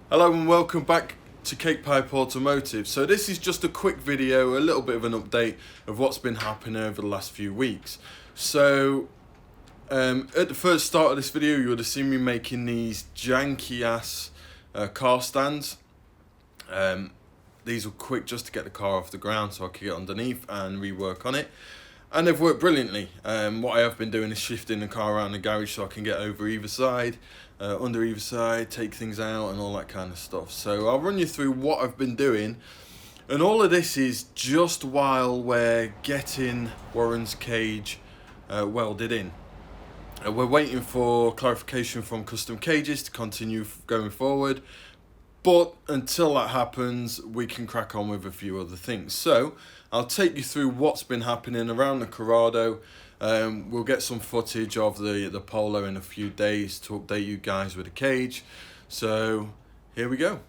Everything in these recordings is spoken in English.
Hello and welcome back to Kakepipe Automotive. So this is just a quick video, a little bit of an update of what's been happening over the last few weeks. So at the first start of this video you would have seen me making these janky ass car stands. These were quick just to get the car off the ground so I could get underneath and rework on it. And they've worked brilliantly. What I have been doing is shifting the car around the garage so I can get over either side, under either side, take things out and all that kind of stuff. So I'll run you through what I've been doing. And all of this is just while we're getting Warren's cage welded in. We're waiting for clarification from Custom Cages to continue going forward. But until that happens, we can crack on with a few other things. So I'll take you through what's been happening around the Corrado. We'll get some footage of the Polo in a few days to update you guys with the cage. So here we go.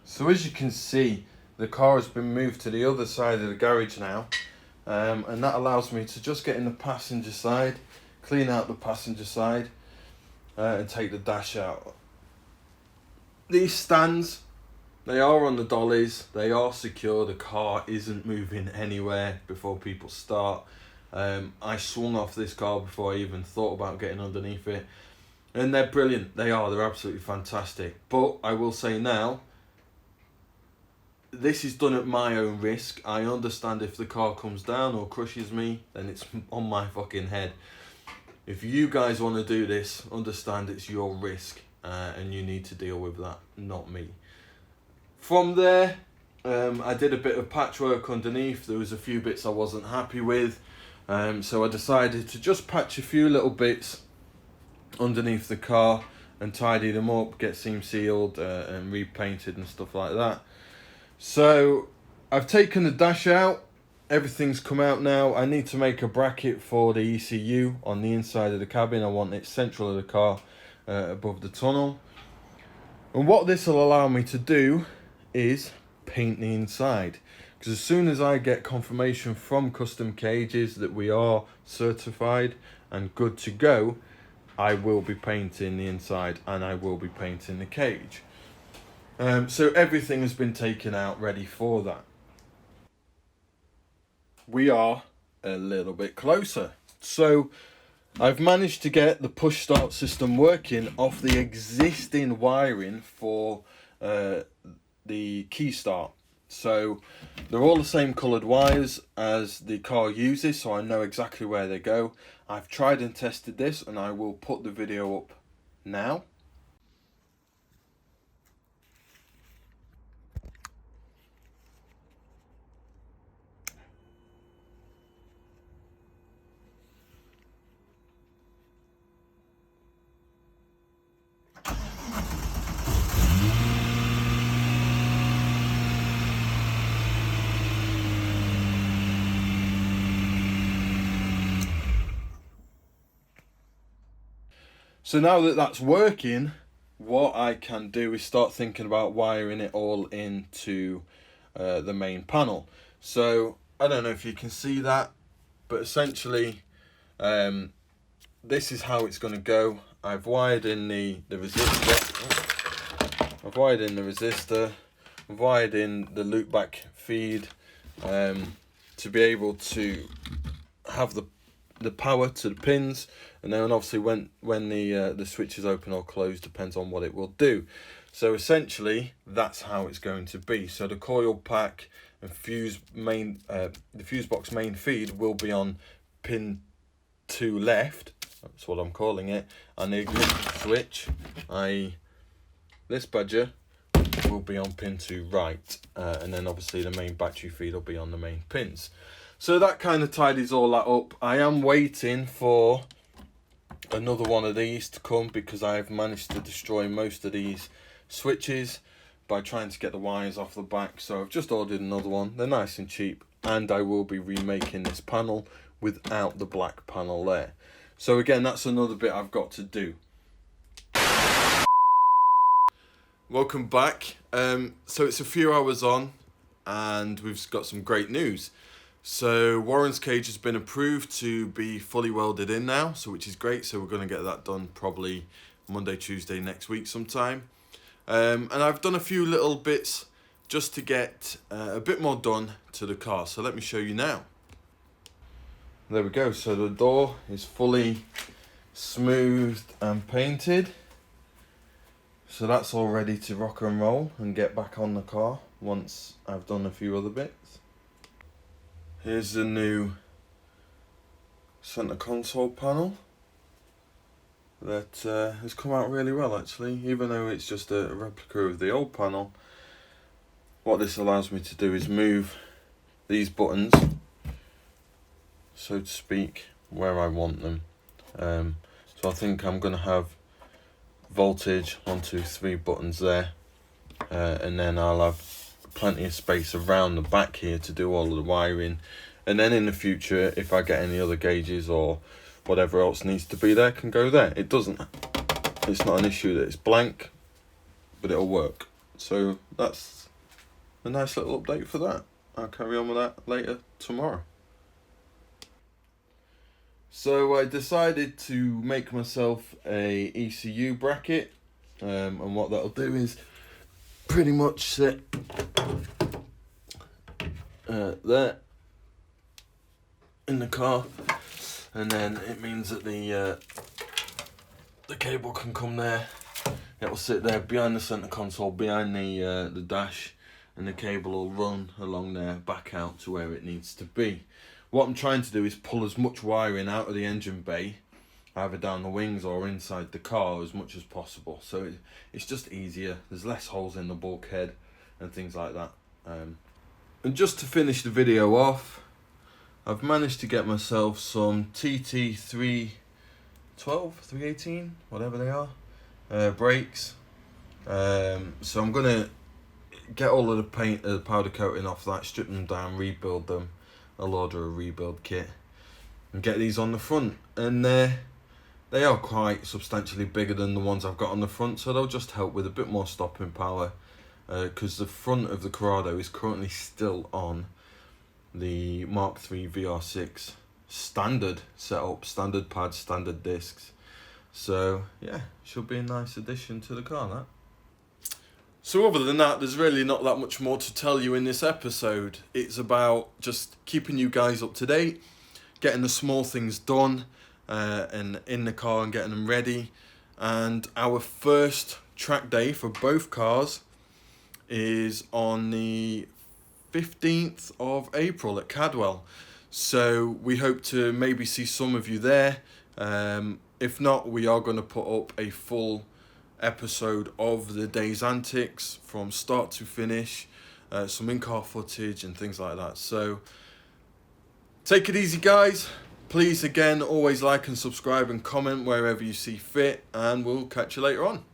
So as you can see, the car has been moved to the other side of the garage now. And that allows me to just get in the passenger side, clean out the passenger side, and take the dash out. These stands, they are on the dollies, they are secure, the car isn't moving anywhere before people start. I swung off this car before I even thought about getting underneath it. And they're brilliant, they're absolutely fantastic. But I will say now, this is done at my own risk. I understand if the car comes down or crushes me, then it's on my fucking head. If you guys want to do this, understand it's your risk. And you need to deal with that, not me. From there, I did a bit of patchwork underneath. There was a few bits I wasn't happy with. So I decided to just patch a few little bits underneath the car and tidy them up, get seam sealed and repainted and stuff like that. So I've taken the dash out. Everything's come out now. I need to make a bracket for the ECU on the inside of the cabin. I want it central of the car. Above the tunnel, and what this will allow me to do is paint the inside, because as soon as I get confirmation from Custom Cages that we are certified and good to go, I will be painting the inside and I will be painting the cage. So everything has been taken out ready for that. We are a little bit closer. So I've managed to get the push start system working off the existing wiring for the key start. So they're all the same coloured wires as the car uses, so I know exactly where they go. I've tried and tested this and I will put the video up now. So now that that's working, what I can do is start thinking about wiring it all into the main panel. So I don't know if you can see that, but essentially this is how it's going to go. I've wired in the resistor. I've wired in the resistor. I've wired in the loopback feed to be able to have the power to the pins, and then obviously when the switch is open or closed depends on what it will do. So essentially that's how it's going to be. So the coil pack and the fuse box main feed will be on pin 2 left, that's what I'm calling it, and the ignition switch, this badger, will be on pin 2 right, and then obviously the main battery feed will be on the main pins. So that kind of tidies all that up. I am waiting for another one of these to come because I've managed to destroy most of these switches by trying to get the wires off the back. So I've just ordered another one. They're nice and cheap, and I will be remaking this panel without the black panel there. So again, that's another bit I've got to do. Welcome back. So it's a few hours on and we've got some great news. So Warren's cage has been approved to be fully welded in now, so which is great. So we're going to get that done probably Monday, Tuesday next week sometime. And I've done a few little bits just to get a bit more done to the car. So let me show you now. There we go. So the door is fully smoothed and painted. So that's all ready to rock and roll and get back on the car once I've done a few other bits. Here's the new center console panel that has come out really well actually, even though it's just a replica of the old panel. What this allows me to do is move these buttons, so to speak, where I want them. So I think I'm going to have voltage 1, 2, 3 buttons there, and then I'll have plenty of space around the back here to do all of the wiring. And then in the future, if I get any other gauges or whatever else needs to be there, can go there. It's not an issue that it's blank, but it'll work. So that's a nice little update for that. I'll carry on with that later tomorrow. So I decided to make myself a ECU bracket, and what that'll do is pretty much sit there in the car, and then it means that the cable can come there. It will sit there behind the center console, behind the dash, and the cable will run along there back out to where it needs to be. What I'm trying to do is pull as much wiring out of the engine bay, either down the wings or inside the car, as much as possible. So it's just easier. There's less holes in the bulkhead and things like that. And just to finish the video off, I've managed to get myself some TT 312, 318, whatever they are, brakes. So I'm gonna get all of the paint, the powder coating off that, strip them down, rebuild them. I'll order a rebuild kit and get these on the front. And they are quite substantially bigger than the ones I've got on the front, so they'll just help with a bit more stopping power, because the front of the Corrado is currently still on the Mark III VR6 standard setup, standard pads, standard discs. So yeah, should be a nice addition to the car, that. So other than that, there's really not that much more to tell you in this episode. It's about just keeping you guys up to date, getting the small things done, and in the car and getting them ready. And our first track day for both cars is on the 15th of April at Cadwell. So we hope to maybe see some of you there. If not, we are going to put up a full episode of the day's antics from start to finish, some in-car footage and things like that. So take it easy, guys. Please, again, always like and subscribe and comment wherever you see fit, and we'll catch you later on.